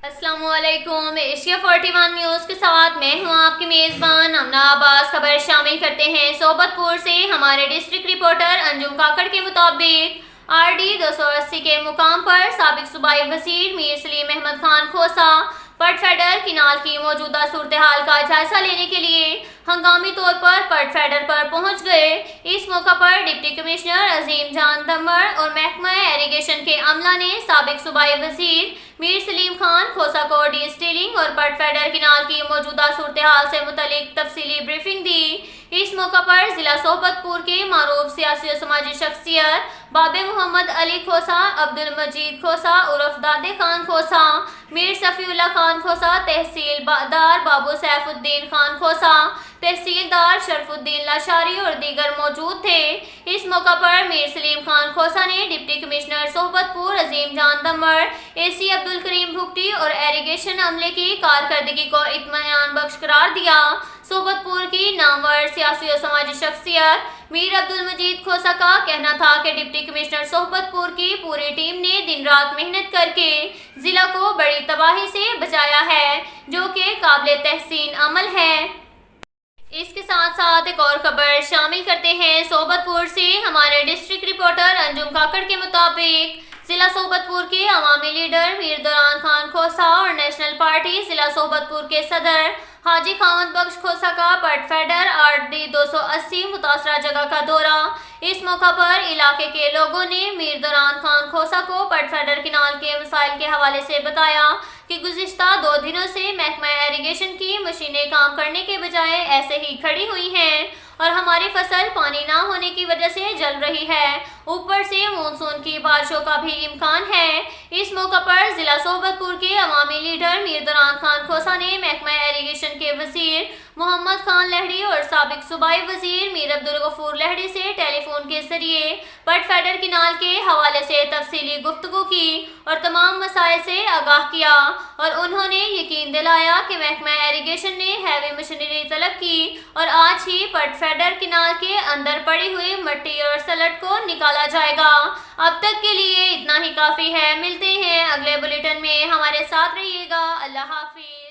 السلام علیکم۔ Asia 41 news کے ساتھ میں ہوں آپ کی میزبان امنا عباس۔ خبر شامل کرتے ہیں صحبت پور سے۔ ہمارے ڈسٹرکٹ رپورٹر انجم کاکڑ کے مطابق RD 280 کے مقام پر سابق صوبائی وزیر میر سلیم احمد خان کھوسا پٹ فیڈر کینال کی موجودہ صورتحال کا جائزہ لینے کے لیے ہنگامی طور پر پٹ فیڈر پر پہنچ گئے۔ اس موقع پر ڈپٹی کمشنر عظیم جان دمبڑ اور محکمہ ایریگیشن کے عملہ نے سابق صوبائی وزیر میر سلیم خان کھوسا کو ڈی اسٹیلنگ اور پٹ فیڈر کینال کی موجودہ صورتحال سے متعلق تفصیلی بریفنگ دی۔ اس موقع پر ضلع صحبت پور کے معروف سیاسی و سماجی شخصیت بابے محمد علی کھوسا، عبدالمجید کھوسا عرف دادے خان کھوسا، میر صفی اللہ خان کھوسا، تحصیل دار بابو سیف الدین خان کھوسا، تحصیلدار شرف الدین لاشاری اور دیگر موجود تھے۔ اس موقع پر میر سلیم خان کھوسا نے ڈپٹی کمشنر صحبت پور عظیم جان دمبڑ، AC عبدالکریم بھگٹی اور ایریگیشن عملے کی کارکردگی کو اطمینان بخش قرار دیا۔ صحبت پور کی نامور سیاسی و سماجی شخصیت میر عبدالمجید کھوسا کا کہنا تھا کہ ڈپٹی کمشنر صحبت پور کی پوری ٹیم نے دن رات محنت کر کے ضلع کو بڑی تباہی سے بچایا ہے، جو کہ قابل تحسین عمل ہے۔ اس کے ساتھ ساتھ ایک اور خبر شامل کرتے ہیں صحبت پور سے۔ ہمارے ڈسٹرکٹ رپورٹر انجم کاکڑ کے مطابق ضلع صحبت پور کے عوامی لیڈر میر دوران خان کھوسا اور نیشنل پارٹی ضلع صحبت پور کے صدر حاجی خاوند بخش کھوسا کا پٹ فیڈر RD 280 متاثرہ جگہ کا دورہ۔ اس موقع پر علاقے کے لوگوں نے میر دوران خان کھوسا کو پٹ فیڈر کینال کے مسائل کے حوالے سے بتایا کہ گزشتہ 2 دنوں سے محکمہ ایریگیشن کی مشینیں کام کرنے کے بجائے ایسے ہی کھڑی ہوئی ہیں اور ہماری فصل پانی نہ ہونے کی وجہ سے جل رہی ہے، اوپر سے مونسون کی بارشوں کا بھی امکان ہے۔ اس موقع پر ضلع صحبت پور کے عوامی لیڈر میر دوران خان کھوسا نے محکمہ ایریگیشن کے وزیر محمد خان لہڑی اور سابق صوبائی وزیر میر عبدالغفور لہڑی سے ٹیلی فون کے ذریعے پٹ فیڈر کینال کے حوالے سے تفصیلی گفتگو کی اور تمام مسائل سے آگاہ کیا، اور انہوں نے یقین دلایا کہ محکمہ ایریگیشن نے ہیوی مشینری طلب کی اور آج ہی پٹ فیڈر کینال کے اندر پڑی ہوئی مٹی اور سلٹ کو نکالا جائے گا۔ اب تک کے لیے اتنا ہی کافی ہے۔ ملتے ہیں اگلے بلیٹن میں، ہمارے ساتھ رہیے گا۔ اللہ حافظ۔